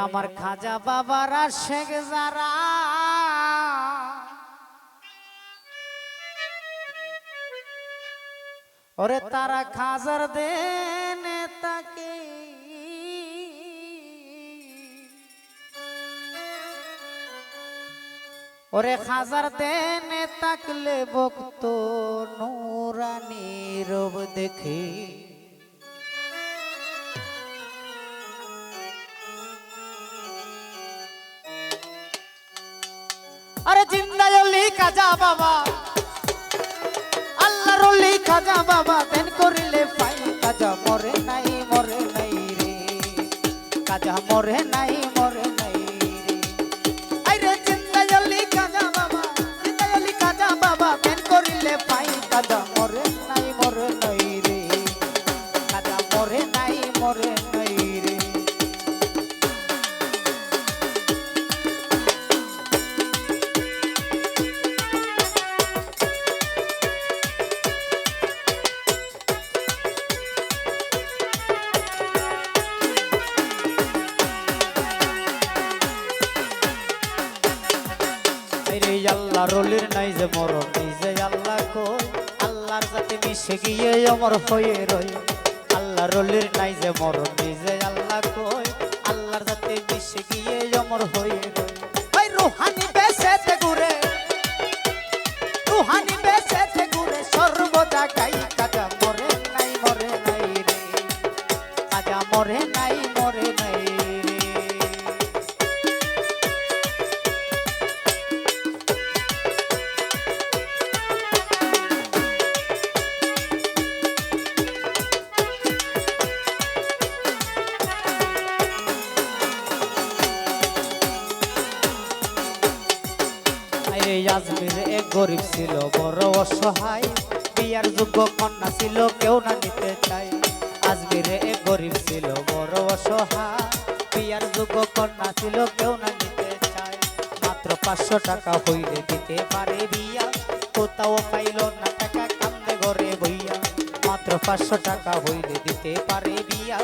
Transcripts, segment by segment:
আমার খাজা বাবারা শেখ যারা ওরে তারা খাজার দেন তাকে ওরে খাজার দেন তাকলে ভক্ত নুরানি রূপ দেখে अरे जिंदायली खाजा बाबा अल्लाहर ओली खाजा बाबा देन करिले फाई खाजा मरे নাই রে खाजा मरे নাই রে আইরে जिंदायली खाजा बाबा देन करिले फाई खाजा मरे নাই রে खाजा मरे নাই রে আল্লাহ রলির নাই যে মরণ এই যে আল্লাহ কই আল্লাহর সাথে মিশে গিয়ে অমর হয়ে রই আল্লাহ রলির নাই যে মরণ এই যে আল্লাহ কই আল্লাহর সাথে মিশে গিয়ে অমর হয়ে রই ওই রুহানি বেসেতে ঘুরে সর্বদা গাই খাজা মরে নাই রে খাজা মরে নাই রে আজমির এক গরিব ছিল বড় অসহায় বিয়ার যোগ্য কন্যা ছিল কেউ না নিতে চাই আজমির এক গরিব ছিল বড় অসহায় বিয়ার যোগ্য কন্যা ছিল কেউ না নিতে চাই মাত্র 500 টাকা হইলে দিতে পারে বিয়া কোথাও পাইল না টাকা কান্দে ঘরে বইয়া মাত্র 500 টাকা হইলে দিতে পারে বিয়া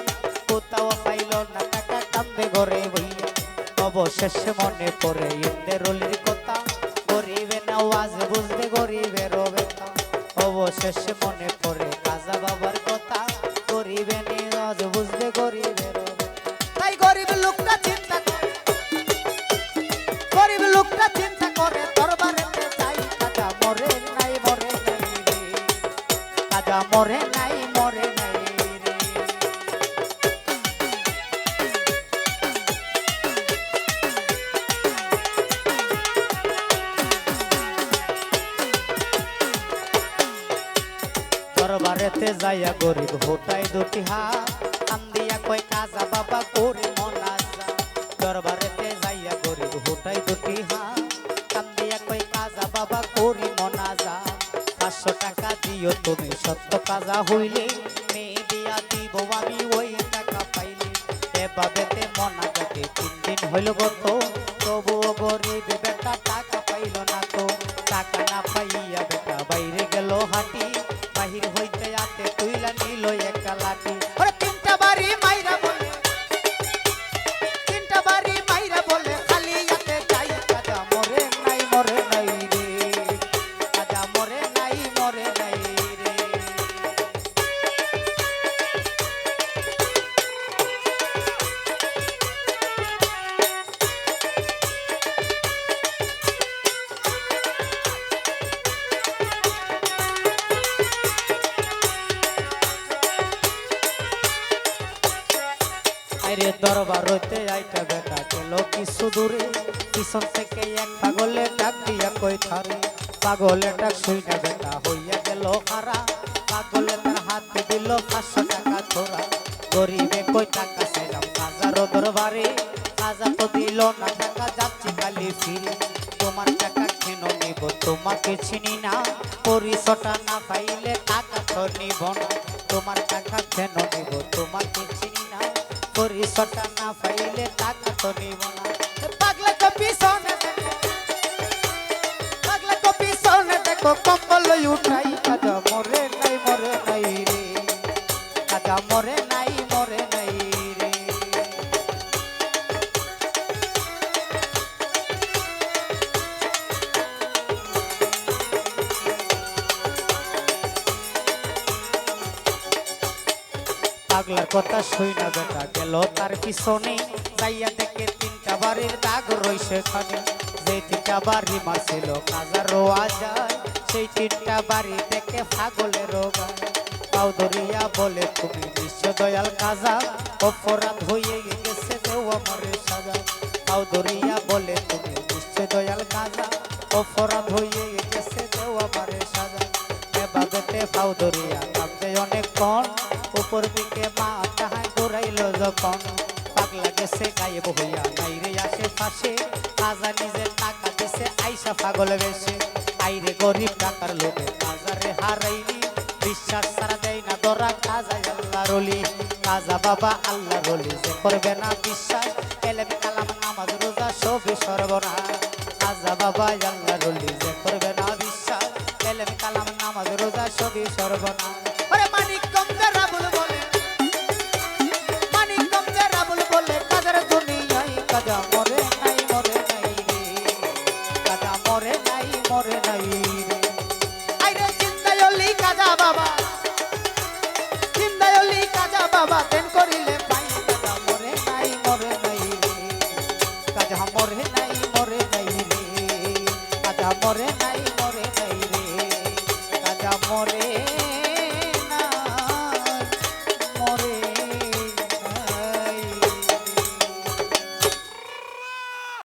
কোথাও পাইল না টাকা কান্দে ঘরে বইয়া অবশেষে মনে পড়ে ইন্দের অলির কথা গরিবে নওয়াজ বুঝবে গরিবের ব্যথা অবশেষে মনে পড়ে খাজা বাবার কথা গরিবে নওয়াজ বুঝবে গরিবের তাই গরিব লোকটা চিন্তা করে দরবারেতে যাই খাজা মরে নাই রে খাজা মরে নাই রে দরবারেতে যাইয়া গরিব হোটাই দুটি হাত কান্দিয়া কই খাজা বাবা করে মনাজা দরবারেতে যাইয়া গরিব হোটাই দুটি হাত কান্দিয়া কই খাজা বাবা করে মনাজা 500 টাকা দিও তুমি সত্য কাজা হইলে মেয়ে দিয়া দিব আমি ওই টাকা পাইলে এভাবেতে মনাজাতে 3 দিন হইল গত তবুও গরিব বেটা টাকা পাইল না তো টাকা না পাইয়া বেটা বাইরে গেল হাঁটি বাহির হইতে আতে তুইলা নিল একটা লাঠি ওরে 3টা বাড়ি মাইরা বলে খালি আতে যাই খাজা মরে নাই রে খাজা মরে নাই রে আরে দরবার হইতে আইটা বেটা গেল কিছু দূরে পিছন থেকে এক পাগলে ডাক দিয়া কই থারে পাগলে ডাক শুইনা বেটা হইয়া গেল খারা পাগলে তার হাতে দিল 500 টাকা ধরা গরিবে কই টাকা চাইলাম খাজার দরবারে খাজা তো দিল না টাকা যাচ্ছি কালি ফিরে তোমার টাকা কেন নিব তোমাকে চিনি না পরিচয়টা না পাইলে টাকা তো নিব না তোমার টাকা কেন নিব তোমাকে চিনি না পরিচয়টা না পাইলে টাকা তো নিব না পাগলা তো পিছনে দেখো কম্বল উঠাই খাজা মরে নাই রে খাজা মরে নাই রে কথা শুই না বেটা গেল তার পিছনে যাইয়া দেখে তিনটা বাড়ির দাগ রইছে খানে যে তিনটা বাড়ি মারছিল কাজা রোয়া যায় সেই তিনটা বাড়ি থেকে পাগলের রোগা পাও ধরিয়া বলে তুমি বিশ্ব দয়াল কাজা অপরাধ হয়ে গেছে দেও আমারে সাজা পাও ধরিয়া বলে তুমি বিশ্ব দয়াল কাজা অপরাধ হয়ে গেছে দেও আমারে সাজা এভাবেতে পাও ধরিয়া কাঁদতে অনেকক্ষণ উপর দিকে মাথায় ঘুরাইল যখন পাগলা গেছে গায়েব হইয়া নাইরে আশেপাশে কাজা নিজের টাকা দিছে আইসা পাগল বেশে আইরে গরিব টাকার লোভে কাজারে হারাইনি বিশ্বাস ছাড়া দেয় না ধরা কাজা আল্লাহ রলি কাজা বাবা আল্লাহ রলি যে করবে না বিশ্বাস এলেম কালাম নামাজ রোজা সবই সর্বনাশ কাজা বাবা আল্লাহ রলি যে করবে না বিশ্বাস এলেম কালাম নামাজ রোজা সবই সর্বনাশ ওরে মানিক কমতে রাবুল বলে মানিক কমতে রাবুল বলে কাজার দুনিয়ায় কাজা মরে নাই রে কাজা মরে নাই রে আইরে চিন্তায়লি কাজা বাবা চিন্তায়লি কাজা বাবা তেন করিলে পাই কাজা মরে নাই রে কাজা মরে নাই রে কাজা মরে নাই রে কাজা মরে